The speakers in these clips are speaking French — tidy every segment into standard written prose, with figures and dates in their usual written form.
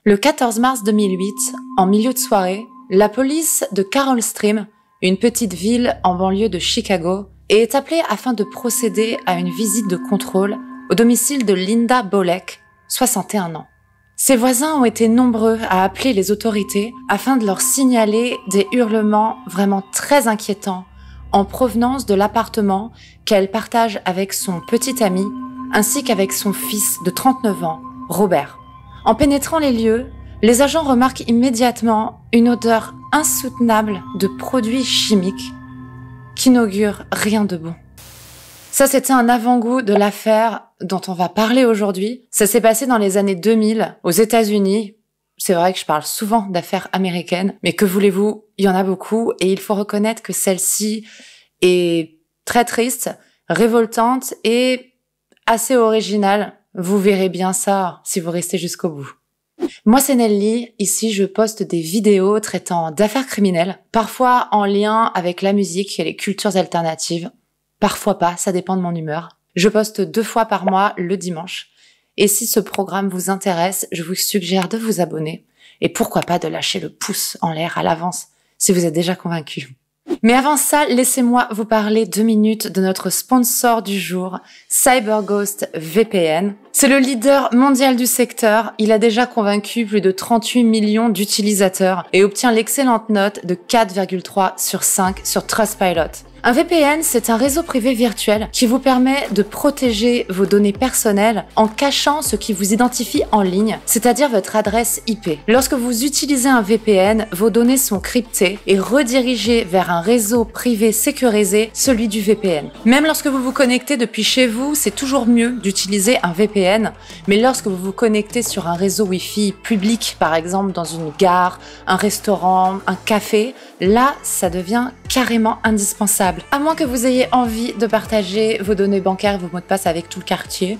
Le 14 mars 2008, en milieu de soirée, la police de Carol Stream, une petite ville en banlieue de Chicago, est appelée afin de procéder à une visite de contrôle au domicile de Linda Bolek, 61 ans. Ses voisins ont été nombreux à appeler les autorités afin de leur signaler des hurlements vraiment très inquiétants en provenance de l'appartement qu'elle partage avec son petit ami ainsi qu'avec son fils de 39 ans, Robert. En pénétrant les lieux, les agents remarquent immédiatement une odeur insoutenable de produits chimiques qui n'augure rien de bon. Ça, c'était un avant-goût de l'affaire dont on va parler aujourd'hui. Ça s'est passé dans les années 2000 aux États-Unis. C'est vrai que je parle souvent d'affaires américaines, mais que voulez-vous, il y en a beaucoup et il faut reconnaître que celle-ci est très triste, révoltante et assez originale. Vous verrez bien ça si vous restez jusqu'au bout. Moi, c'est Nelly. Ici, je poste des vidéos traitant d'affaires criminelles, parfois en lien avec la musique et les cultures alternatives. Parfois pas, ça dépend de mon humeur. Je poste 2 fois par mois, le dimanche. Et si ce programme vous intéresse, je vous suggère de vous abonner. Et pourquoi pas de lâcher le pouce en l'air à l'avance, si vous êtes déjà convaincu. Mais avant ça, laissez-moi vous parler 2 minutes de notre sponsor du jour, CyberGhost VPN. C'est le leader mondial du secteur. Il a déjà convaincu plus de 38 millions d'utilisateurs et obtient l'excellente note de 4,3 sur 5 sur Trustpilot. Un VPN, c'est un réseau privé virtuel qui vous permet de protéger vos données personnelles en cachant ce qui vous identifie en ligne, c'est-à-dire votre adresse IP. Lorsque vous utilisez un VPN, vos données sont cryptées et redirigées vers un réseau privé sécurisé, celui du VPN. Même lorsque vous vous connectez depuis chez vous, c'est toujours mieux d'utiliser un VPN, mais lorsque vous vous connectez sur un réseau Wi-Fi public, par exemple dans une gare, un restaurant, un café, là, ça devient carrément indispensable. À moins que vous ayez envie de partager vos données bancaires, vos mots de passe avec tout le quartier.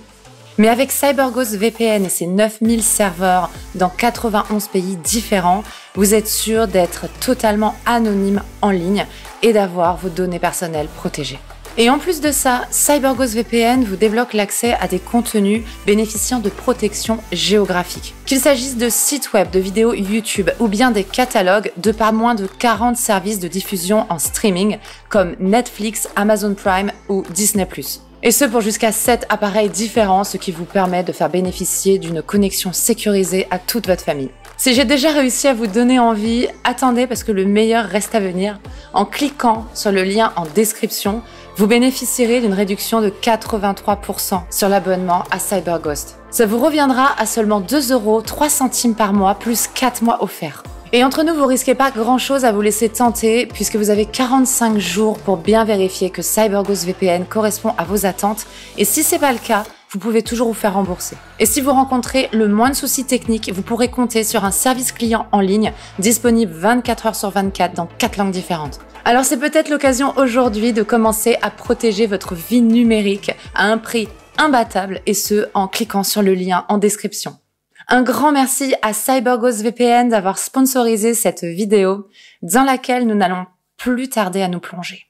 Mais avec CyberGhost VPN et ses 9000 serveurs dans 91 pays différents, vous êtes sûr d'être totalement anonyme en ligne et d'avoir vos données personnelles protégées. Et en plus de ça, CyberGhost VPN vous débloque l'accès à des contenus bénéficiant de protection géographique. Qu'il s'agisse de sites web, de vidéos YouTube ou bien des catalogues de pas moins de 40 services de diffusion en streaming comme Netflix, Amazon Prime ou Disney+. Et ce pour jusqu'à 7 appareils différents, ce qui vous permet de faire bénéficier d'une connexion sécurisée à toute votre famille. Si j'ai déjà réussi à vous donner envie, attendez parce que le meilleur reste à venir. En cliquant sur le lien en description, vous bénéficierez d'une réduction de 83% sur l'abonnement à CyberGhost. Ça vous reviendra à seulement 2,03 € par mois plus 4 mois offerts. Et entre nous, vous risquez pas grand-chose à vous laisser tenter puisque vous avez 45 jours pour bien vérifier que CyberGhost VPN correspond à vos attentes. Et si c'est pas le cas, vous pouvez toujours vous faire rembourser. Et si vous rencontrez le moindre souci technique, vous pourrez compter sur un service client en ligne disponible 24 heures sur 24 dans 4 langues différentes. Alors c'est peut-être l'occasion aujourd'hui de commencer à protéger votre vie numérique à un prix imbattable et ce en cliquant sur le lien en description. Un grand merci à CyberGhost VPN d'avoir sponsorisé cette vidéo dans laquelle nous n'allons plus tarder à nous plonger.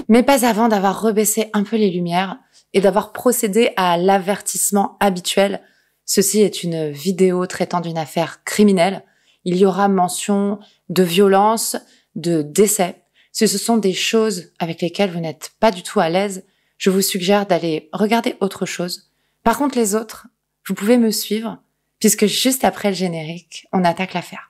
Mais pas avant d'avoir rebaissé un peu les lumières et d'avoir procédé à l'avertissement habituel. Ceci est une vidéo traitant d'une affaire criminelle. Il y aura mention de violence, de décès. Si ce sont des choses avec lesquelles vous n'êtes pas du tout à l'aise, je vous suggère d'aller regarder autre chose. Par contre, les autres, vous pouvez me suivre, puisque juste après le générique, on attaque l'affaire.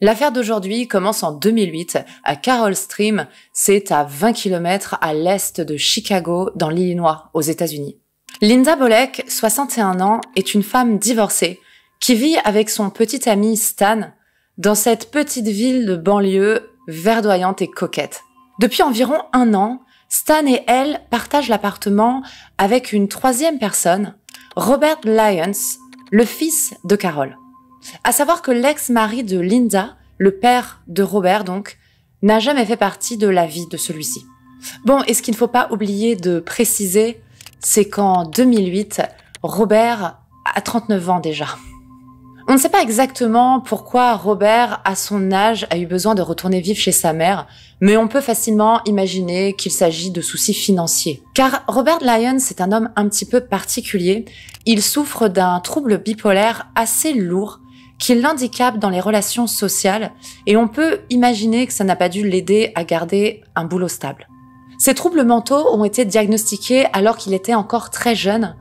L'affaire d'aujourd'hui commence en 2008 à Carol Stream, c'est à 20 km à l'est de Chicago, dans l'Illinois, aux États-Unis. Linda Bolek, 61 ans, est une femme divorcée qui vit avec son petit ami Stan dans cette petite ville de banlieue verdoyante et coquette. Depuis environ 1 an, Stan et elle partagent l'appartement avec une 3e personne, Robert Lyons, le fils de Carol. À savoir que l'ex-mari de Linda, le père de Robert donc, n'a jamais fait partie de la vie de celui-ci. Bon, et ce qu'il ne faut pas oublier de préciser, c'est qu'en 2008, Robert a 39 ans déjà. On ne sait pas exactement pourquoi Robert, à son âge, a eu besoin de retourner vivre chez sa mère, mais on peut facilement imaginer qu'il s'agit de soucis financiers. Car Robert Lyons est un homme un petit peu particulier. Il souffre d'un trouble bipolaire assez lourd qui l'handicape dans les relations sociales et on peut imaginer que ça n'a pas dû l'aider à garder un boulot stable. Ces troubles mentaux ont été diagnostiqués alors qu'il était encore très jeune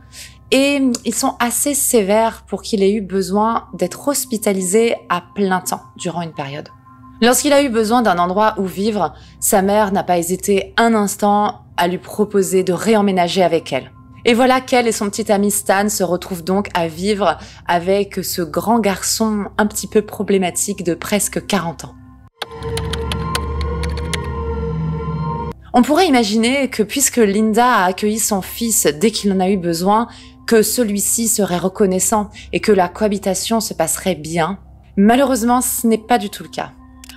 et ils sont assez sévères pour qu'il ait eu besoin d'être hospitalisé à plein temps durant une période. Lorsqu'il a eu besoin d'un endroit où vivre, sa mère n'a pas hésité un instant à lui proposer de réemménager avec elle. Et voilà qu'elle et son petit ami Stan se retrouvent donc à vivre avec ce grand garçon un petit peu problématique de presque 40 ans. On pourrait imaginer que puisque Linda a accueilli son fils dès qu'il en a eu besoin, que celui-ci serait reconnaissant et que la cohabitation se passerait bien. Malheureusement, ce n'est pas du tout le cas.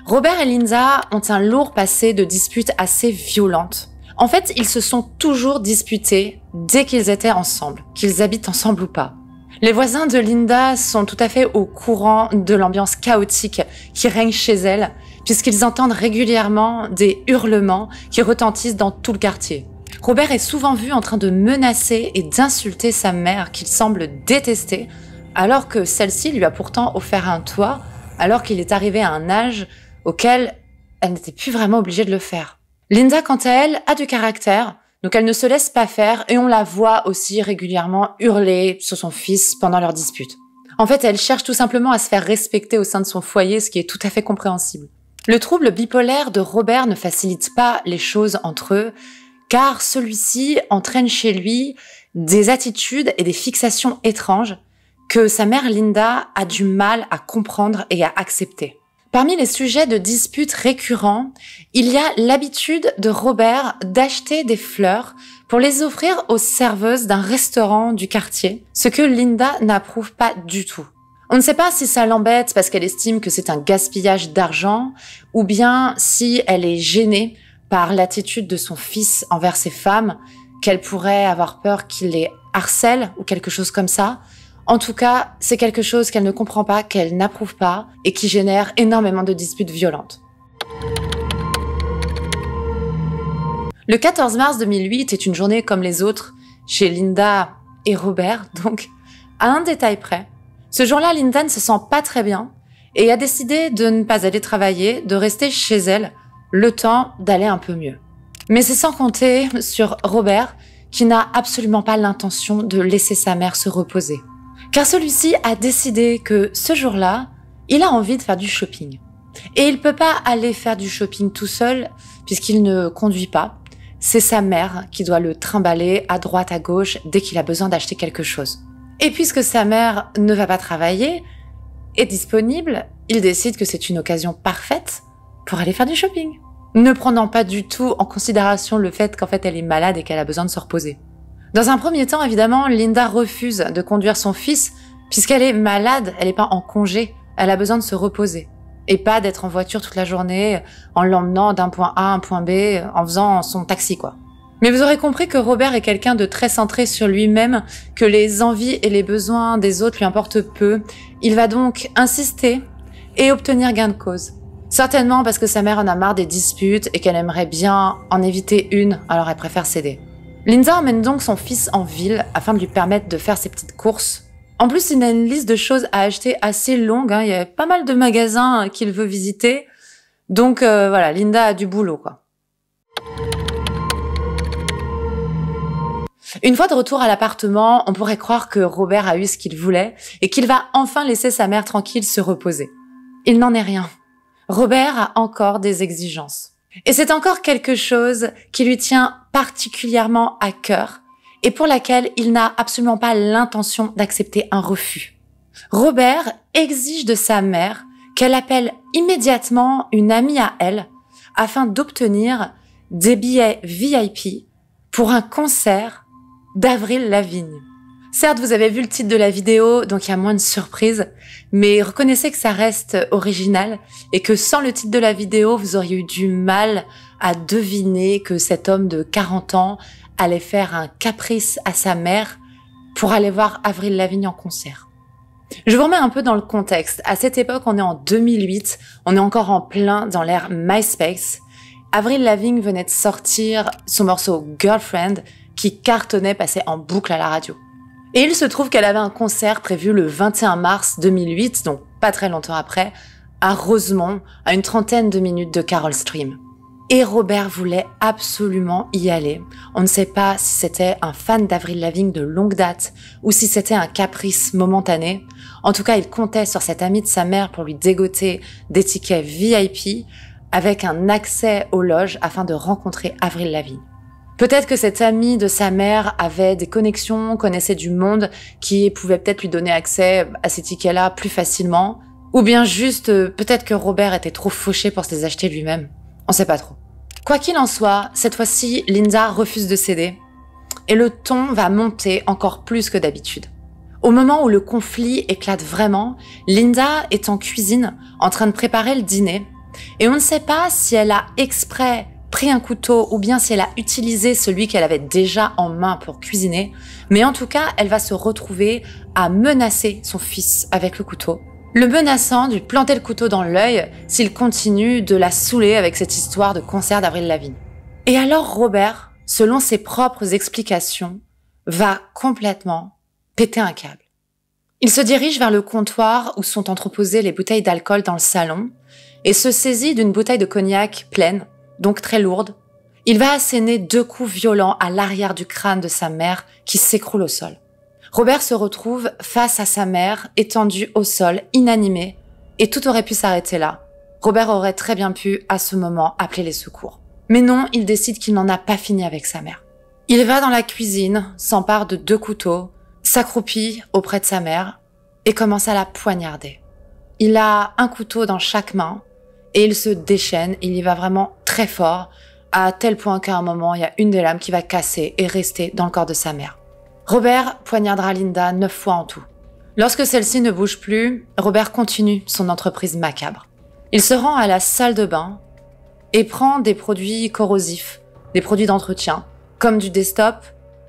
Robert et Linda ont un lourd passé de disputes assez violentes. En fait, ils se sont toujours disputés dès qu'ils étaient ensemble, qu'ils habitent ensemble ou pas. Les voisins de Linda sont tout à fait au courant de l'ambiance chaotique qui règne chez elle, puisqu'ils entendent régulièrement des hurlements qui retentissent dans tout le quartier. Robert est souvent vu en train de menacer et d'insulter sa mère qu'il semble détester, alors que celle-ci lui a pourtant offert un toit, alors qu'il est arrivé à un âge auquel elle n'était plus vraiment obligée de le faire. Linda, quant à elle, a du caractère, donc elle ne se laisse pas faire et on la voit aussi régulièrement hurler sur son fils pendant leur dispute. En fait, elle cherche tout simplement à se faire respecter au sein de son foyer, ce qui est tout à fait compréhensible. Le trouble bipolaire de Robert ne facilite pas les choses entre eux, car celui-ci entraîne chez lui des attitudes et des fixations étranges que sa mère Linda a du mal à comprendre et à accepter. Parmi les sujets de disputes récurrents, il y a l'habitude de Robert d'acheter des fleurs pour les offrir aux serveuses d'un restaurant du quartier, ce que Linda n'approuve pas du tout. On ne sait pas si ça l'embête parce qu'elle estime que c'est un gaspillage d'argent ou bien si elle est gênée par l'attitude de son fils envers ces femmes, qu'elle pourrait avoir peur qu'il les harcèle ou quelque chose comme ça. En tout cas, c'est quelque chose qu'elle ne comprend pas, qu'elle n'approuve pas et qui génère énormément de disputes violentes. Le 14 mars 2008 est une journée comme les autres chez Linda et Robert, donc à un détail près. Ce jour-là, Linda ne se sent pas très bien et a décidé de ne pas aller travailler, de rester chez elle, le temps d'aller un peu mieux. Mais c'est sans compter sur Robert, qui n'a absolument pas l'intention de laisser sa mère se reposer. Car celui-ci a décidé que ce jour-là, il a envie de faire du shopping. Et il peut pas aller faire du shopping tout seul, puisqu'il ne conduit pas. C'est sa mère qui doit le trimballer à droite, à gauche, dès qu'il a besoin d'acheter quelque chose. Et puisque sa mère ne va pas travailler, est disponible, il décide que c'est une occasion parfaite pour aller faire du shopping. Ne prenant pas du tout en considération le fait qu'en fait elle est malade et qu'elle a besoin de se reposer. Dans un premier temps, évidemment, Linda refuse de conduire son fils puisqu'elle est malade, elle n'est pas en congé, elle a besoin de se reposer. Et pas d'être en voiture toute la journée en l'emmenant d'un point A à un point B en faisant son taxi, quoi. Mais vous aurez compris que Robert est quelqu'un de très centré sur lui-même, que les envies et les besoins des autres lui importent peu. Il va donc insister et obtenir gain de cause. Certainement parce que sa mère en a marre des disputes et qu'elle aimerait bien en éviter une, alors elle préfère céder. Linda emmène donc son fils en ville afin de lui permettre de faire ses petites courses. En plus, il a une liste de choses à acheter assez longue, il y a pas mal de magasins qu'il veut visiter. Donc voilà, Linda a du boulot, quoi. Une fois de retour à l'appartement, on pourrait croire que Robert a eu ce qu'il voulait et qu'il va enfin laisser sa mère tranquille se reposer. Il n'en est rien. Robert a encore des exigences. Et c'est encore quelque chose qui lui tient particulièrement à cœur et pour laquelle il n'a absolument pas l'intention d'accepter un refus. Robert exige de sa mère qu'elle appelle immédiatement une amie à elle afin d'obtenir des billets VIP pour un concert d'Avril Lavigne. Certes, vous avez vu le titre de la vidéo, donc il y a moins de surprises, mais reconnaissez que ça reste original et que sans le titre de la vidéo, vous auriez eu du mal à deviner que cet homme de 40 ans allait faire un caprice à sa mère pour aller voir Avril Lavigne en concert. Je vous remets un peu dans le contexte. À cette époque, on est en 2008, on est encore en plein dans l'ère MySpace. Avril Lavigne venait de sortir son morceau Girlfriend qui cartonnait, passait en boucle à la radio. Et il se trouve qu'elle avait un concert prévu le 21 mars 2008, donc pas très longtemps après, à Rosemont, à une 30aine de minutes de Carol Stream. Et Robert voulait absolument y aller. On ne sait pas si c'était un fan d'Avril Lavigne de longue date ou si c'était un caprice momentané. En tout cas, il comptait sur cet ami de sa mère pour lui dégoter des tickets VIP avec un accès aux loges afin de rencontrer Avril Lavigne. Peut-être que cet ami de sa mère avait des connexions, connaissait du monde qui pouvait peut-être lui donner accès à ces tickets-là plus facilement. Ou bien juste, peut-être que Robert était trop fauché pour se les acheter lui-même. On sait pas trop. Quoi qu'il en soit, cette fois-ci, Linda refuse de céder. Et le ton va monter encore plus que d'habitude. Au moment où le conflit éclate vraiment, Linda est en cuisine, en train de préparer le dîner. Et on ne sait pas si elle a exprès pris un couteau ou bien si elle a utilisé celui qu'elle avait déjà en main pour cuisiner. Mais en tout cas, elle va se retrouver à menacer son fils avec le couteau. Le menaçant de lui planter le couteau dans l'œil s'il continue de la saouler avec cette histoire de concert d'Avril Lavigne. Et alors Robert, selon ses propres explications, va complètement péter un câble. Il se dirige vers le comptoir où sont entreposées les bouteilles d'alcool dans le salon et se saisit d'une bouteille de cognac pleine, donc très lourde. Il va asséner 2 coups violents à l'arrière du crâne de sa mère qui s'écroule au sol. Robert se retrouve face à sa mère, étendue au sol, inanimée, et tout aurait pu s'arrêter là. Robert aurait très bien pu, à ce moment, appeler les secours. Mais non, il décide qu'il n'en a pas fini avec sa mère. Il va dans la cuisine, s'empare de 2 couteaux, s'accroupit auprès de sa mère et commence à la poignarder. Il a un couteau dans chaque main et il se déchaîne, il y va vraiment très fort, à tel point qu'à un moment, il y a une des lames qui va casser et rester dans le corps de sa mère. Robert poignardera Linda 9 fois en tout. Lorsque celle-ci ne bouge plus, Robert continue son entreprise macabre. Il se rend à la salle de bain et prend des produits corrosifs, des produits d'entretien, comme du Destop,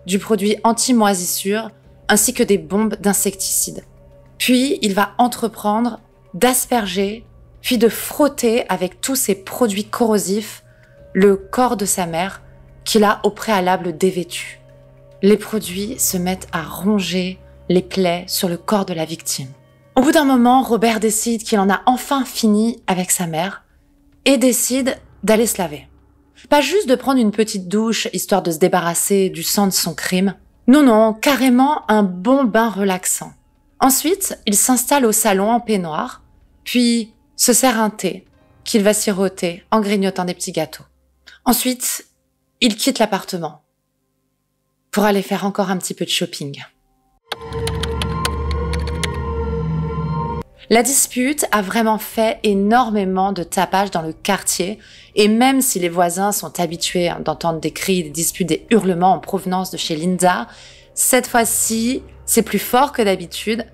du produit anti-moisissure, ainsi que des bombes d'insecticides. Puis, il va entreprendre d'asperger, puis de frotter avec tous ces produits corrosifs le corps de sa mère, qu'il a au préalable dévêtu. Les produits se mettent à ronger les plaies sur le corps de la victime. Au bout d'un moment, Robert décide qu'il en a enfin fini avec sa mère et décide d'aller se laver. Pas juste de prendre une petite douche histoire de se débarrasser du sang de son crime. Non, non, carrément un bon bain relaxant. Ensuite, il s'installe au salon en peignoir, puis se sert un thé qu'il va siroter en grignotant des petits gâteaux. Ensuite, il quitte l'appartement pour aller faire encore un petit peu de shopping. La dispute a vraiment fait énormément de tapage dans le quartier et même si les voisins sont habitués d'entendre des cris, des disputes, des hurlements en provenance de chez Linda, cette fois-ci, c'est plus fort que d'habitude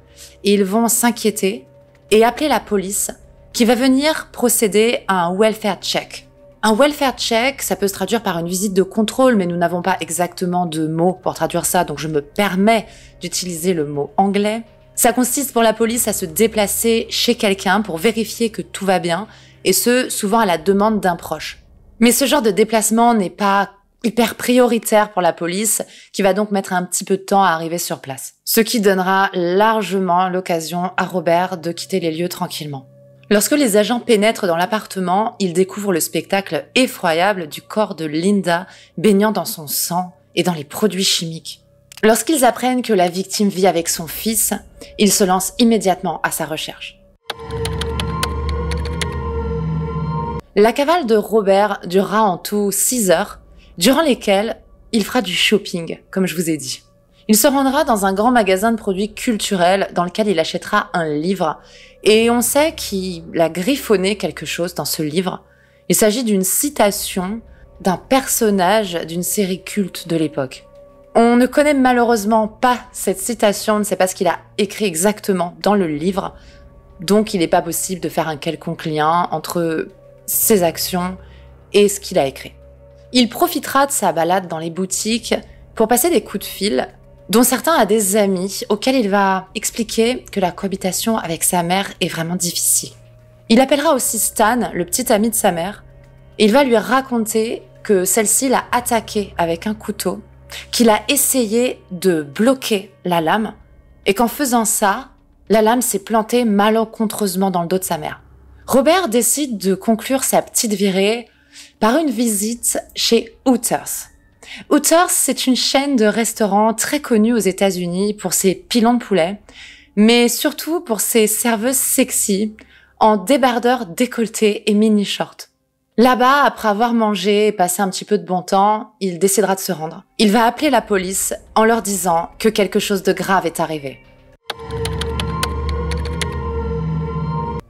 et ils vont s'inquiéter et appeler la police qui va venir procéder à un welfare check. Un welfare check, ça peut se traduire par une visite de contrôle, mais nous n'avons pas exactement de mots pour traduire ça, donc je me permets d'utiliser le mot anglais. Ça consiste pour la police à se déplacer chez quelqu'un pour vérifier que tout va bien, et ce, souvent à la demande d'un proche. Mais ce genre de déplacement n'est pas hyper prioritaire pour la police, qui va donc mettre un petit peu de temps à arriver sur place. Ce qui donnera largement l'occasion à Robert de quitter les lieux tranquillement. Lorsque les agents pénètrent dans l'appartement, ils découvrent le spectacle effroyable du corps de Linda baignant dans son sang et dans les produits chimiques. Lorsqu'ils apprennent que la victime vit avec son fils, ils se lancent immédiatement à sa recherche. La cavale de Robert durera en tout 6 heures, durant lesquelles il fera du shopping, comme je vous ai dit. Il se rendra dans un grand magasin de produits culturels dans lequel il achètera un livre et on sait qu'il a griffonné quelque chose dans ce livre. Il s'agit d'une citation d'un personnage d'une série culte de l'époque. On ne connaît malheureusement pas cette citation, on ne sait pas ce qu'il a écrit exactement dans le livre, donc il n'est pas possible de faire un quelconque lien entre ses actions et ce qu'il a écrit. Il profitera de sa balade dans les boutiques pour passer des coups de fil, dont certains à des amis auxquels il va expliquer que la cohabitation avec sa mère est vraiment difficile. Il appellera aussi Stan, le petit ami de sa mère, et il va lui raconter que celle-ci l'a attaqué avec un couteau, qu'il a essayé de bloquer la lame, et qu'en faisant ça, la lame s'est plantée malencontreusement dans le dos de sa mère. Robert décide de conclure sa petite virée par une visite chez Hooters. Hooters, c'est une chaîne de restaurants très connue aux États-Unis pour ses pilons de poulet, mais surtout pour ses serveuses sexy, en débardeur décolleté et mini-short. Là-bas, après avoir mangé et passé un petit peu de bon temps, il décidera de se rendre. Il va appeler la police en leur disant que quelque chose de grave est arrivé.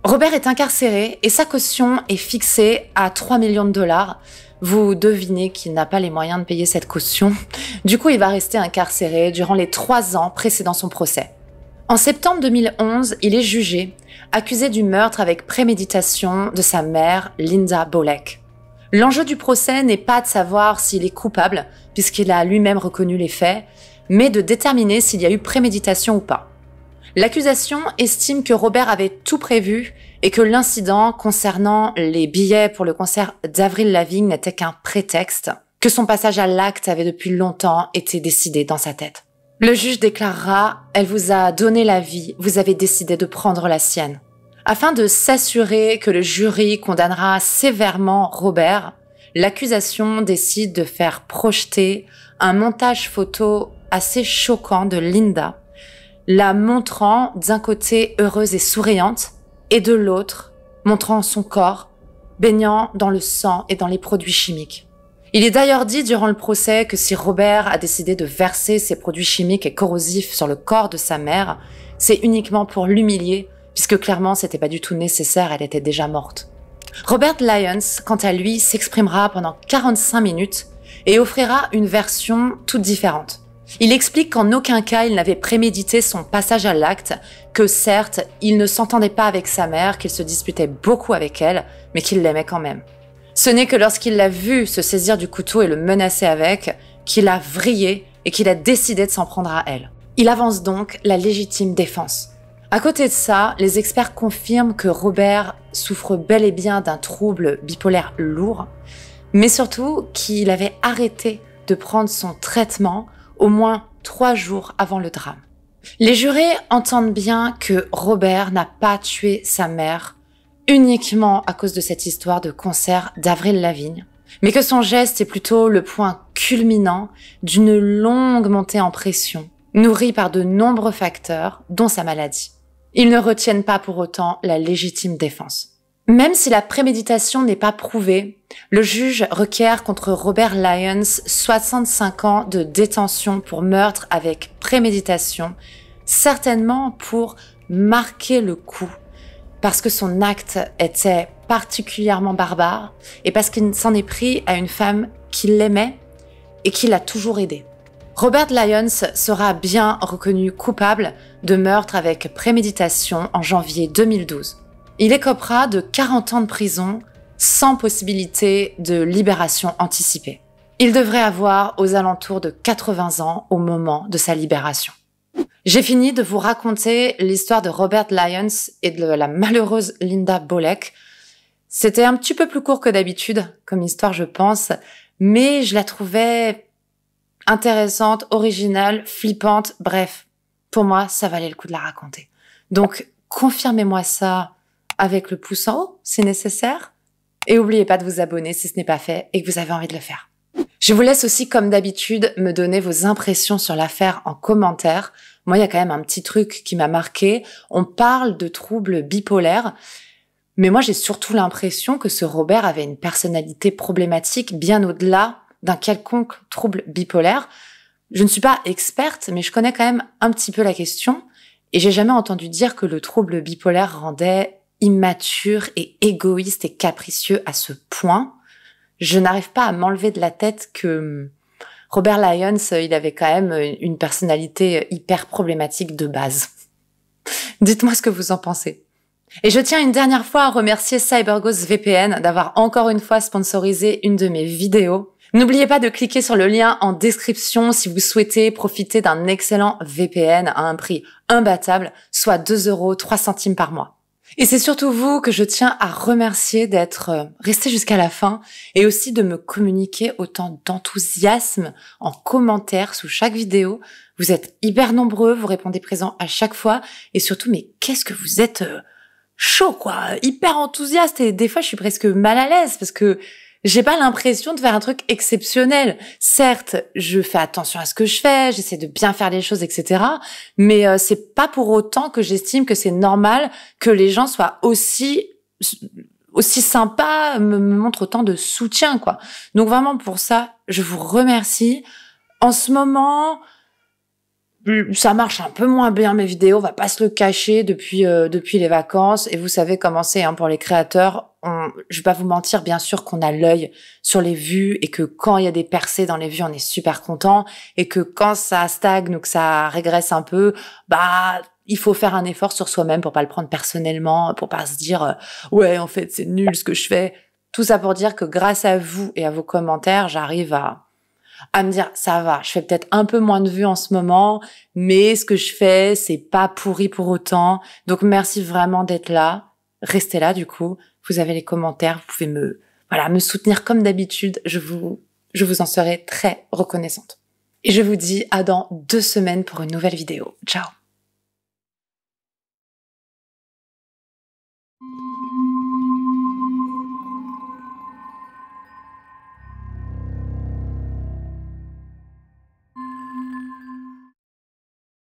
Robert est incarcéré et sa caution est fixée à 3 millions de dollars. Vous devinez qu'il n'a pas les moyens de payer cette caution. Du coup, il va rester incarcéré durant les 3 ans précédant son procès. En septembre 2011, il est jugé, accusé du meurtre avec préméditation de sa mère, Linda Bolek. L'enjeu du procès n'est pas de savoir s'il est coupable, puisqu'il a lui-même reconnu les faits, mais de déterminer s'il y a eu préméditation ou pas. L'accusation estime que Robert avait tout prévu et que l'incident concernant les billets pour le concert d'Avril Lavigne n'était qu'un prétexte, que son passage à l'acte avait depuis longtemps été décidé dans sa tête. Le juge déclarera « Elle vous a donné la vie, vous avez décidé de prendre la sienne ». Afin de s'assurer que le jury condamnera sévèrement Robert, l'accusation décide de faire projeter un montage photo assez choquant de Linda, la montrant d'un côté heureuse et souriante, et de l'autre montrant son corps baignant dans le sang et dans les produits chimiques. Il est d'ailleurs dit durant le procès que si Robert a décidé de verser ces produits chimiques et corrosifs sur le corps de sa mère, c'est uniquement pour l'humilier, puisque clairement c'était pas du tout nécessaire, elle était déjà morte. Robert Lyons, quant à lui, s'exprimera pendant 45 minutes et offrira une version toute différente. Il explique qu'en aucun cas il n'avait prémédité son passage à l'acte, que certes, il ne s'entendait pas avec sa mère, qu'il se disputait beaucoup avec elle, mais qu'il l'aimait quand même. Ce n'est que lorsqu'il l'a vu se saisir du couteau et le menacer avec, qu'il a vrillé et qu'il a décidé de s'en prendre à elle. Il avance donc la légitime défense. À côté de ça, les experts confirment que Robert souffre bel et bien d'un trouble bipolaire lourd, mais surtout qu'il avait arrêté de prendre son traitement au moins 3 jours avant le drame. Les jurés entendent bien que Robert n'a pas tué sa mère uniquement à cause de cette histoire de concert d'Avril Lavigne, mais que son geste est plutôt le point culminant d'une longue montée en pression, nourrie par de nombreux facteurs, dont sa maladie. Ils ne retiennent pas pour autant la légitime défense. Même si la préméditation n'est pas prouvée, le juge requiert contre Robert Lyons 65 ans de détention pour meurtre avec préméditation, certainement pour marquer le coup, parce que son acte était particulièrement barbare et parce qu'il s'en est pris à une femme qu'il aimait et qui l'a toujours aidé. Robert Lyons sera bien reconnu coupable de meurtre avec préméditation en janvier 2012. Il écopera de 40 ans de prison sans possibilité de libération anticipée. Il devrait avoir aux alentours de 80 ans au moment de sa libération. J'ai fini de vous raconter l'histoire de Robert Lyons et de la malheureuse Linda Bolek. C'était un petit peu plus court que d'habitude comme histoire, je pense, mais je la trouvais intéressante, originale, flippante, bref. Pour moi, ça valait le coup de la raconter. Donc, confirmez-moi ça avec le pouce en haut, c'est nécessaire. Et n'oubliez pas de vous abonner si ce n'est pas fait et que vous avez envie de le faire. Je vous laisse aussi, comme d'habitude, me donner vos impressions sur l'affaire en commentaire. Moi, il y a quand même un petit truc qui m'a marqué. On parle de troubles bipolaires, mais moi, j'ai surtout l'impression que ce Robert avait une personnalité problématique bien au-delà d'un quelconque trouble bipolaire. Je ne suis pas experte, mais je connais quand même un petit peu la question et j'ai jamais entendu dire que le trouble bipolaire rendait immature et égoïste et capricieux à ce point. Je n'arrive pas à m'enlever de la tête que Robert Lyons, il avait quand même une personnalité hyper problématique de base. Dites-moi ce que vous en pensez. Et je tiens une dernière fois à remercier CyberGhost VPN d'avoir encore une fois sponsorisé une de mes vidéos. N'oubliez pas de cliquer sur le lien en description si vous souhaitez profiter d'un excellent VPN à un prix imbattable, soit 2,03 € par mois. Et c'est surtout vous que je tiens à remercier d'être resté jusqu'à la fin et aussi de me communiquer autant d'enthousiasme en commentaire sous chaque vidéo. Vous êtes hyper nombreux, vous répondez présent à chaque fois et surtout, mais qu'est-ce que vous êtes chaud, quoi, hyper enthousiaste et des fois je suis presque mal à l'aise parce que j'ai pas l'impression de faire un truc exceptionnel. Certes, je fais attention à ce que je fais, j'essaie de bien faire les choses, etc. Mais c'est pas pour autant que j'estime que c'est normal que les gens soient aussi sympas, me montrent autant de soutien, quoi. Donc vraiment pour ça, je vous remercie. En ce moment, ça marche un peu moins bien mes vidéos, on va pas se le cacher depuis les vacances. Et vous savez comment c'est pour les créateurs. Je vais pas vous mentir, bien sûr qu'on a l'œil sur les vues et que quand il y a des percées dans les vues, on est super content et que quand ça stagne ou que ça régresse un peu, il faut faire un effort sur soi-même pour pas le prendre personnellement, pour pas se dire ouais en fait c'est nul ce que je fais. Tout ça pour dire que grâce à vous et à vos commentaires, j'arrive à me dire, ça va, je fais peut-être un peu moins de vues en ce moment, mais ce que je fais, c'est pas pourri pour autant. Donc, merci vraiment d'être là. Restez là, du coup. Vous avez les commentaires, vous pouvez me soutenir comme d'habitude. Je vous en serai très reconnaissante. Et je vous dis à dans 2 semaines pour une nouvelle vidéo. Ciao!